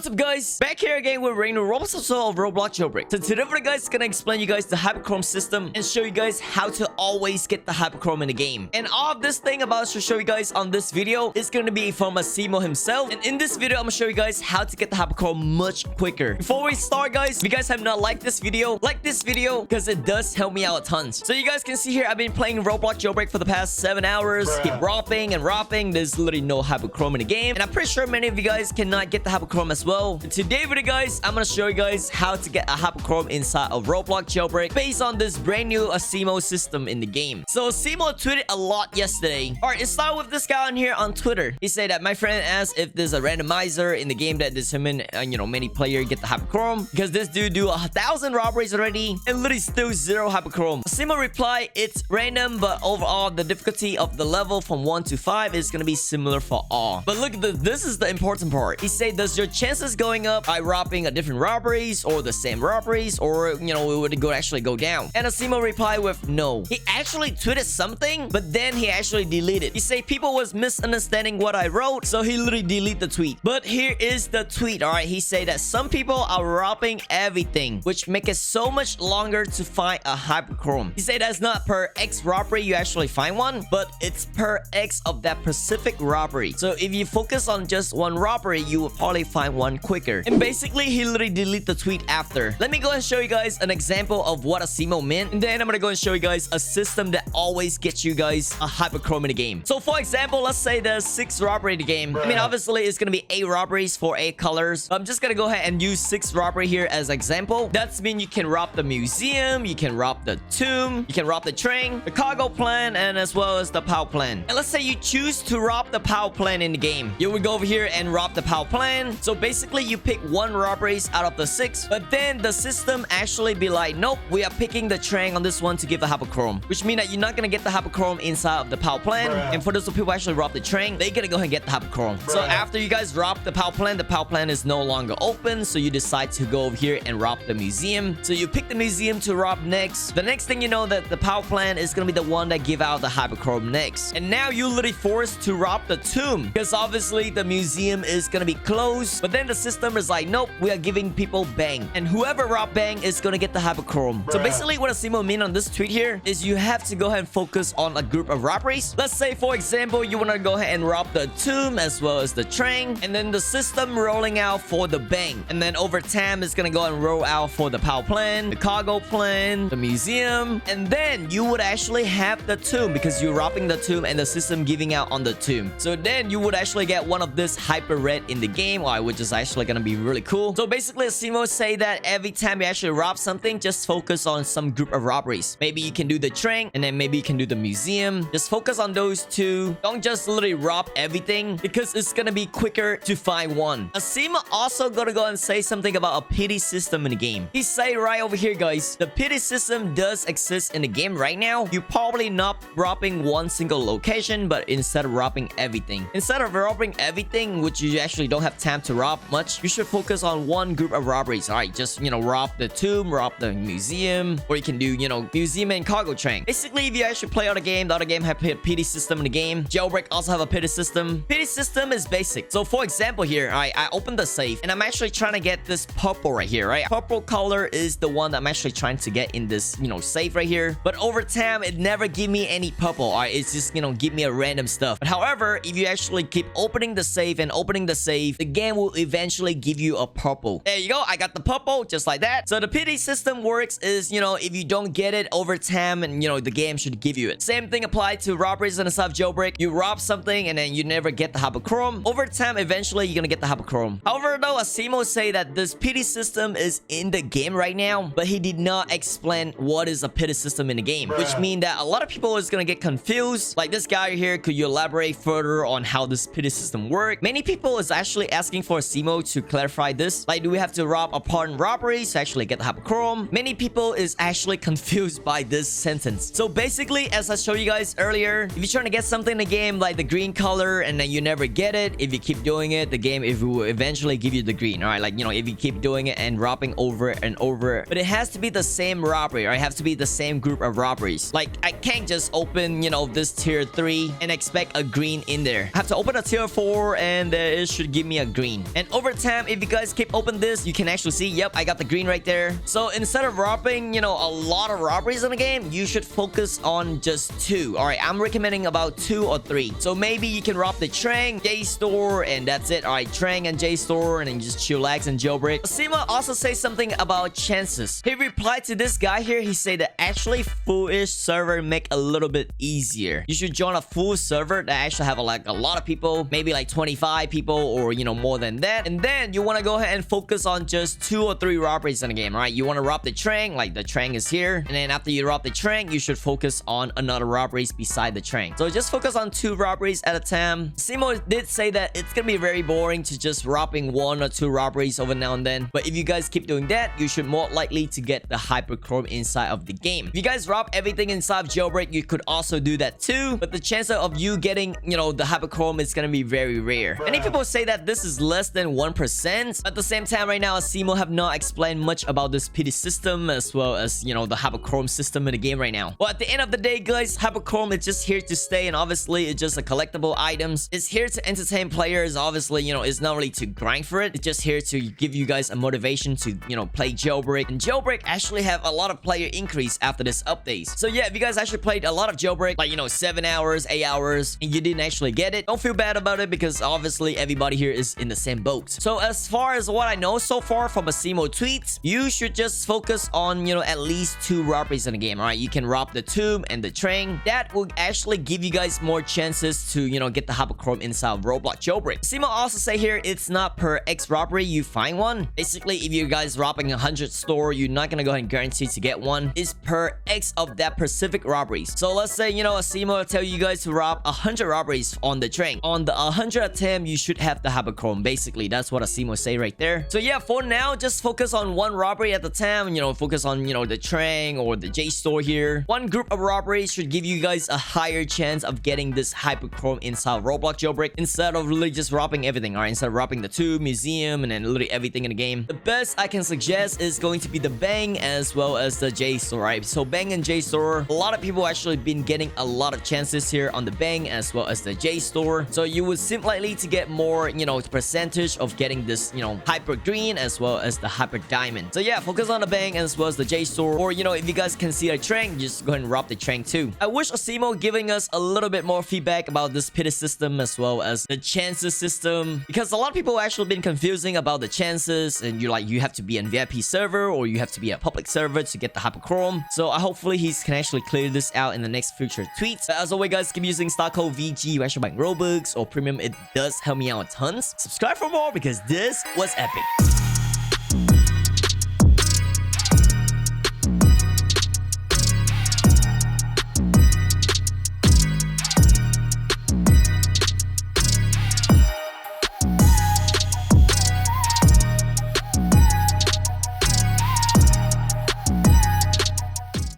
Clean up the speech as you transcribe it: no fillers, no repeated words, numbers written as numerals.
What's up, guys? Back here again with Rain Roblox of Roblox Jailbreak. So today for guys, gonna explain you guys the HyperChrome system and show you guys how to always get the HyperChrome in the game. And all of this thing I'm about to show you guys on this video is gonna be from Badimo himself. And in this video, I'm gonna show you guys how to get the HyperChrome much quicker. Before we start, guys, if you guys have not liked this video, like this video because it does help me out a ton. So you guys can see here, I've been playing Roblox Jailbreak for the past 7 hours. Keep robbing and robbing. There's literally no HyperChrome in the game. And I'm pretty sure many of you guys cannot get the HyperChrome as well. Today video, guys, I'm gonna show you guys how to get a HyperChrome inside of Roblox Jailbreak based on this brand new SOOO system in the game. So SOOO tweeted a lot yesterday. Alright, it started with this guy on here on Twitter. He said that my friend asked if there's a randomizer in the game that determine many player get the HyperChrome because this dude do 1,000 robberies already and literally still 0 HyperChrome. SOOO replied, it's random, but overall the difficulty of the level from 1 to 5 is gonna be similar for all. But look at this is the important part. He said, does your chances going up by robbing a different robberies or the same robberies, or it would actually go down? And SOOO replied with no. He actually tweeted something, but then he actually deleted. He said people was misunderstanding what I wrote, so he literally deleted the tweet. But here is the tweet. All right, he said that some people are robbing everything, which make it so much longer to find a HyperChrome. He said that's not per X robbery you actually find one, but it's per X of that specific robbery. So if you focus on just one robbery, you will probably find one quicker. And basically, he literally deleted the tweet after. Let me go and show you guys an example of what SOOO meant, and then I'm gonna go and show you guys a system that always gets you guys a HyperChrome in the game. So for example, let's say there's 6 robbery in the game. I mean, obviously it's gonna be 8 robberies for 8 colors. I'm just gonna go ahead and use 6 robbery here as example. That's mean you can rob the museum, you can rob the tomb, you can rob the train, the cargo plant, and as well as the power plant. And let's say you choose to rob the power plant in the game. You would go over here and rob the power plant. So basically you pick 1 robberies out of the 6, but then the system actually be like, nope, we are picking the train on this one to give a HyperChrome, which means that you're not gonna get the HyperChrome inside of the power plant. And for those people who actually rob the train, they're gonna go ahead and get the HyperChrome. So after you guys rob the power plant is no longer open, so you decide to go over here and rob the museum. So you pick the museum to rob next. The next thing you know, that the power plant is gonna be the one that give out the HyperChrome next. And now you're literally forced to rob the tomb because obviously the museum is gonna be closed, but then the system is like, nope, we are giving people bang, and whoever rob bang is gonna get the HyperChrome. So basically what SOOO mean on this tweet here is you have to go ahead and focus on a group of robberies. Let's say for example you want to go ahead and rob the tomb as well as the train, and then the system rolling out for the bang, and then over time it's gonna go and roll out for the power plant, the cargo plant, the museum, and then you would actually have the tomb because you're robbing the tomb and the system giving out on the tomb. So then you would actually get one of this hyper red in the game, which is actually gonna be really cool. So basically SOOO say that every time you actually rob something, just focus on some group of robberies. Maybe you can do the train, and then maybe you can do the museum. Just focus on those 2. Don't just literally rob everything because it's gonna be quicker to find one. SOOO also gonna go and say something about a pity system in the game. He say right over here, guys, the pity system does exist in the game right now. You're probably not robbing one single location, but instead of robbing everything. Instead of robbing everything, which you actually don't have time to rob much, you should focus on one group of robberies. All right, just rob the tomb, rob the museum, or you can do museum and cargo train. Basically, if you actually play on the other game have a pity system in the game. Jailbreak also have a pity system. Pity system is basic. So for example here, all right, I opened the safe and I'm actually trying to get this purple right here, right? Purple color is the one that I'm actually trying to get in this safe right here, but over time it never give me any purple. All right, it's just give me a random stuff. But however, if you actually keep opening the safe and opening the safe, the game will eventually give you a purple. There you go, I got the purple just like that. So the pity system works is if you don't get it over time, and the game should give you it. Same thing applied to robberies and stuff. Jailbreak, you rob something and then you never get the HyperChrome. Over time eventually you're gonna get the HyperChrome. However though, SOOO say that this pity system is in the game right now, but he did not explain what is a pity system in the game, which means that a lot of people is gonna get confused. Like this guy here, could you elaborate further on how this pity system works? Many people is actually asking for SOOO to clarify this. Like, do we have to rob apartment robberies to actually get the HyperChrome? Many people is actually confused by this sentence. So basically, as I showed you guys earlier, if you're trying to get something in the game like the green color and then you never get it, if you keep doing it, the game will eventually give you the green. All right, like if you keep doing it and robbing over and over, but it has to be the same robbery, or it has to be the same group of robberies. Like I can't just open this tier 3 and expect a green in there. I have to open a tier 4 and it should give me a green. And over time, if you guys keep open this, you can actually see, yep, I got the green right there. So instead of robbing, you know, a lot of robberies in the game, you should focus on just 2. All right, I'm recommending about 2 or 3. So maybe you can rob the Trang, J Store, and that's it. All right, Trang and J Store, and then just chillax and jailbreak. Sima also say something about chances. He replied to this guy here. He said that actually full-ish server make a little bit easier. You should join a full server that actually have like a lot of people, maybe like 25 people or, you know, more than that. And then you want to go ahead and focus on just 2 or 3 robberies in the game, right? You want to rob the Trang, like the Trang is here. And then after you rob the Trang, you should focus on another robberies beside the Trang. So just focus on 2 robberies at a time. Simo did say that it's gonna be very boring to just robbing 1 or 2 robberies over now and then. But if you guys keep doing that, you should more likely to get the HyperChrome inside of the game. If you guys rob everything inside of Jailbreak, you could also do that too. But the chance of you getting, you know, the HyperChrome is gonna be very rare. Many people say that this is less than 1%. At the same time, right now, Simo have not explained much about this pity system as well as, you know, the HyperChrome system in the game right now. But at the end of the day, guys, HyperChrome is just here to stay, and obviously it's just a collectible items. It's here to entertain players. Obviously, you know, it's not really to grind for it. It's just here to give you guys a motivation to, you know, play Jailbreak. And Jailbreak actually have a lot of player increase after this update. So yeah, if you guys actually played a lot of Jailbreak, like, you know, 7 hours, 8 hours, and you didn't actually get it, don't feel bad about it, because obviously everybody here is in the same boat. So as far as what I know so far from a Simo tweet, you should just focus on, you know, at least 2 robberies in the game. All right, you can rob the Tomb and the Train. That will actually give you guys more chances to, you know, get the HyperChrome inside of Roblox Jailbreak. Simo also say here it's not per X robbery you find one. Basically, if you guys robbing 100 store, you're not gonna go ahead and guarantee to get one. It's per X of that specific robberies. So let's say, you know, Simo will tell you guys to rob 100 robberies on the Train. On the 100th attempt, you should have the HyperChrome. Basically, that's what Simo say right there. So yeah, for now, just focus on 1 robbery at a time. You know, focus on, you know, the Train or the J Store here. 1 group of robberies should give you guys a higher chance of getting this HyperChrome inside Roblox Jailbreak instead of literally just robbing everything. All right, instead of robbing the Tube, Museum, and then literally everything in the game. The best I can suggest is going to be the Bang as well as the J Store, right? So Bang and J Store, a lot of people actually been getting a lot of chances here on the Bang as well as the J Store. So you would seem likely to get more, you know, percentage of getting this, you know, Hyper Green as well as the Hyper Diamond. So yeah, focus on the Bang as well as the J Store. Or, you know, if you guys can see a Trang, just go ahead and rob the Trang too. I wish Simo giving us a little bit more feedback about this pity system as well as the chances system, because a lot of people actually been confusing about the chances, and you have to be in VIP server or you have to be a public server to get the HyperChrome. So hopefully he can actually clear this out in the next future tweets. But as always, guys, keep using star code VG. You actually buying Robux or Premium. It does help me out tons. Subscribe for more because this was epic.